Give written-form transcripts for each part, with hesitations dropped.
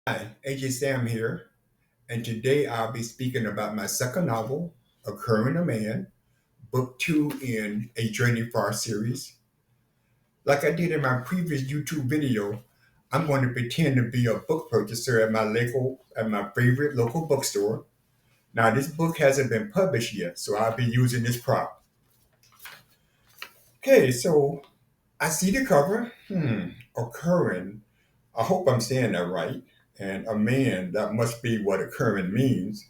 Hi, AJ Sam here, and today I'll be speaking about my second novel, Occurring A Man, book two in a Journey Far series. Like I did in my previous YouTube video, I'm going to pretend to be a book purchaser at my favorite local bookstore. Now this book hasn't been published yet, so I'll be using this prop. Okay, so I see the cover. Occurring. I hope I'm saying that right. And a man, that must be what occurring means.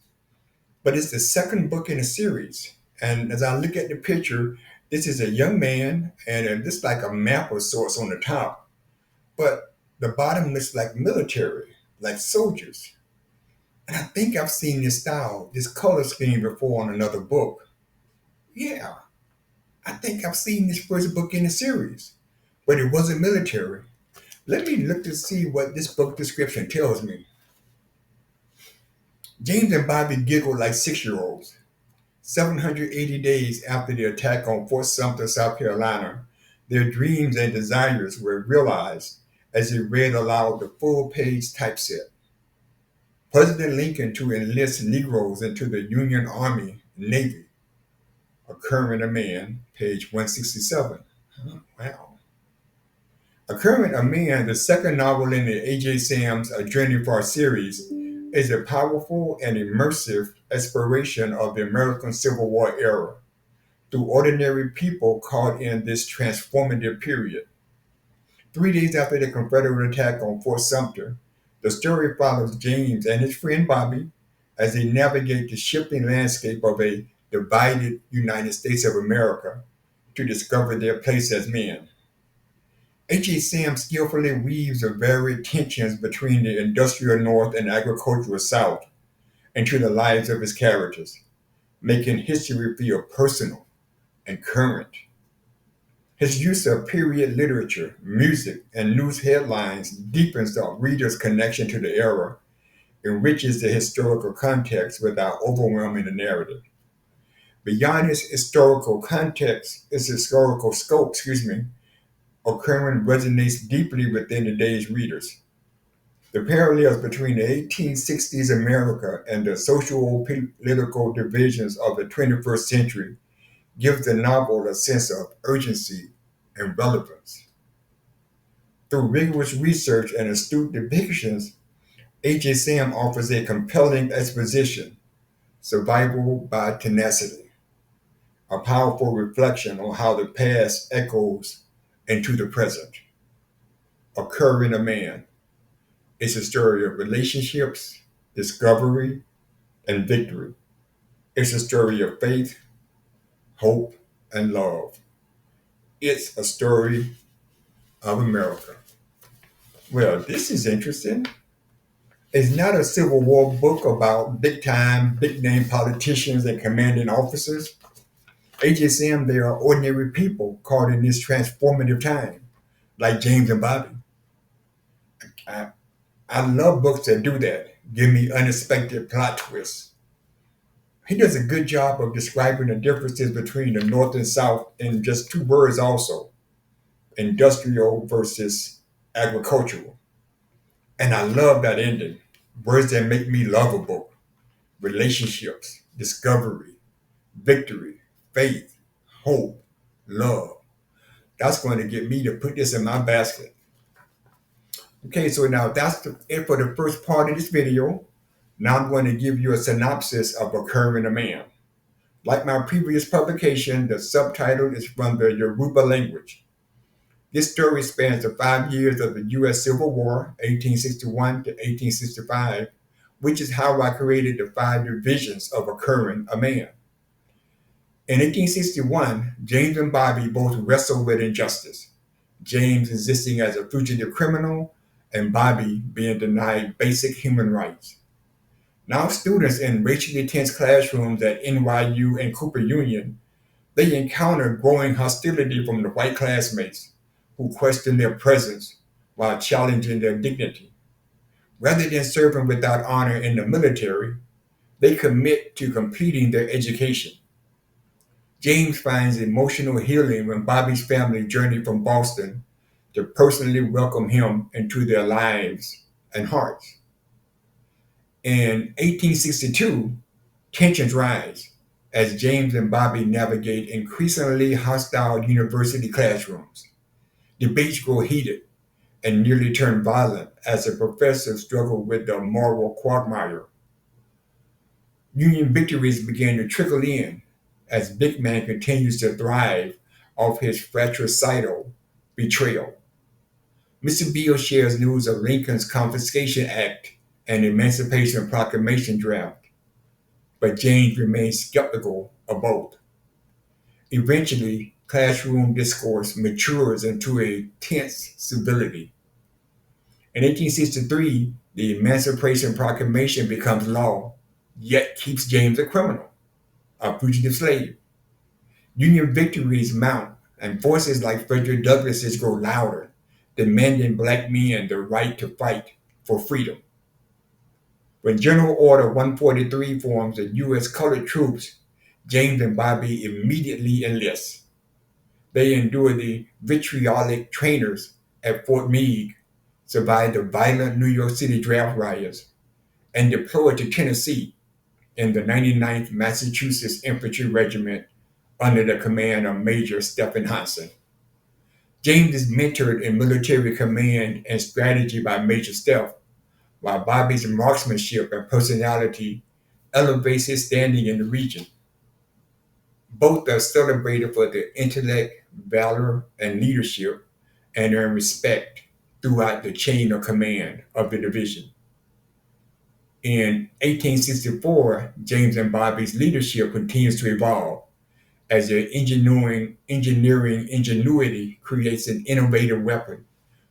But it's the second book in a series. And as I look at the picture, this is a young man, and this like a map of sorts on the top. But the bottom looks like military, like soldiers. And I think I've seen this style, this color scheme before on another book. Yeah, I think I've seen this first book in the series, but it wasn't military. Let me look to see what this book description tells me. James and Bobby giggled like 6-year-olds. 780 days after the attack on Fort Sumter, South Carolina, their dreams and desires were realized as they read aloud the full page typeset. President Lincoln to enlist Negroes into the Union Army and Navy. Occurring a Man, page 167. Wow. Occurring a Man, the second novel in the A.J. Sam's A Journey Far series, is a powerful and immersive exploration of the American Civil War era through ordinary people caught in this transformative period. 3 days after the Confederate attack on Fort Sumter, the story follows James and his friend Bobby as they navigate the shifting landscape of a divided United States of America to discover their place as men. H.E. Sam skillfully weaves the varied tensions between the industrial North and agricultural South into the lives of his characters, making history feel personal and current. His use of period literature, music, and news headlines deepens the reader's connection to the era, enriches the historical context without overwhelming the narrative. Beyond its historical scope, Occurring resonates deeply within today's readers. The parallels between the 1860s America and the social political divisions of the 21st century gives the novel a sense of urgency and relevance. Through rigorous research and astute depictions, H.J. Sam offers a compelling exposition, survival by tenacity, a powerful reflection on how the past echoes into the present. Occurring a Man is a story of relationships, discovery, and victory. It's a story of faith, hope, and love. It's a story of America. Well, this is interesting. It's not a Civil War book about big time, big name politicians and commanding officers. HSM, they are ordinary people caught in this transformative time, like James and Bobby. I, I love books that do that, give me unexpected plot twists. He does a good job of describing the differences between the North and South in just two words, also industrial versus agricultural. And I love that ending. Words that make me love a book, relationships, discovery, victory, faith, hope, love. That's going to get me to put this in my basket. Okay, so now it for the first part of this video. Now I'm going to give you a synopsis of Occurring a Man. Like my previous publication, the subtitle is from the Yoruba language. This story spans the 5 years of the U.S. Civil War, 1861 to 1865, which is how I created the five divisions of Occurring a Man. In 1861, James and Bobby both wrestled with injustice, James existing as a fugitive criminal and Bobby being denied basic human rights. Now students in racially tense classrooms at NYU and Cooper Union, they encounter growing hostility from the white classmates who question their presence while challenging their dignity. Rather than serving without honor in the military, they commit to completing their education. James finds emotional healing when Bobby's family journey from Boston to personally welcome him into their lives and hearts. In 1862, tensions rise as James and Bobby navigate increasingly hostile university classrooms. Debates grow heated and nearly turn violent as the professors struggle with the moral quagmire. Union victories began to trickle in as Big Man continues to thrive off his fratricidal betrayal. Mr. Beale shares news of Lincoln's Confiscation Act and Emancipation Proclamation draft, but James remains skeptical of both. Eventually, classroom discourse matures into a tense civility. In 1863, the Emancipation Proclamation becomes law, yet keeps James a criminal, a fugitive slave. Union victories mount, and forces like Frederick Douglass's grow louder, demanding black men the right to fight for freedom. When General Order 143 forms the U.S. colored troops, James and Bobby immediately enlist. They endure the vitriolic trainers at Fort Meade, survive the violent New York City draft riots, and deploy to Tennessee in the 99th Massachusetts Infantry Regiment under the command of Major Stephen Hansen. James is mentored in military command and strategy by Major Steph, while Bobby's marksmanship and personality elevates his standing in the region. Both are celebrated for their intellect, valor, and leadership, and earn respect throughout the chain of command of the division. In 1864, James and Bobby's leadership continues to evolve as their engineering ingenuity creates an innovative weapon,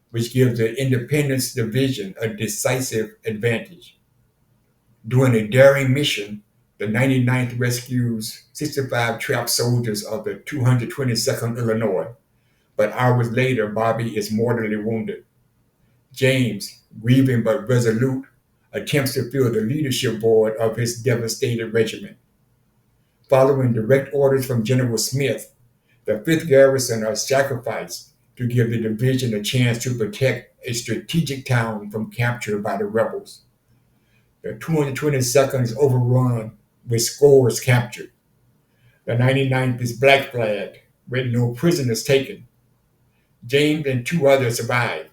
which gives the Independence Division a decisive advantage. During a daring mission, the 99th rescues 65 trapped soldiers of the 222nd Illinois, but hours later, Bobby is mortally wounded. James, grieving but resolute, attempts to fill the leadership board of his devastated regiment. Following direct orders from General Smith, the 5th Garrison are sacrificed to give the division a chance to protect a strategic town from capture by the rebels. The 222nd is overrun with scores captured. The 99th is black flagged with no prisoners taken. James and 2 others survive,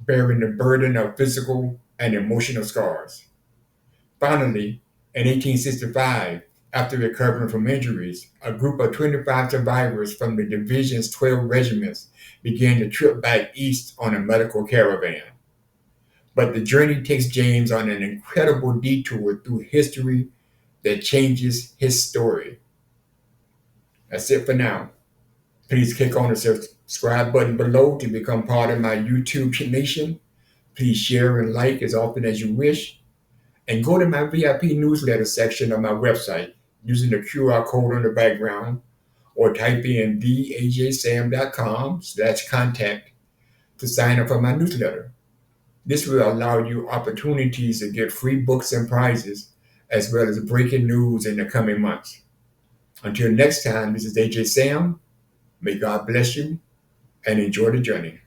bearing the burden of physical and emotional scars. Finally, in 1865, after recovering from injuries, a group of 25 survivors from the division's 12 regiments began to trip back east on a medical caravan. But the journey takes James on an incredible detour through history that changes his story. That's it for now. Please click on the subscribe button below to become part of my YouTube nation. Please share and like as often as you wish. And go to my VIP newsletter section of my website using the QR code on the background, or type in theajsam.com/contact to sign up for my newsletter. This will allow you opportunities to get free books and prizes, as well as breaking news in the coming months. Until next time, this is AJ Sam. May God bless you and enjoy the journey.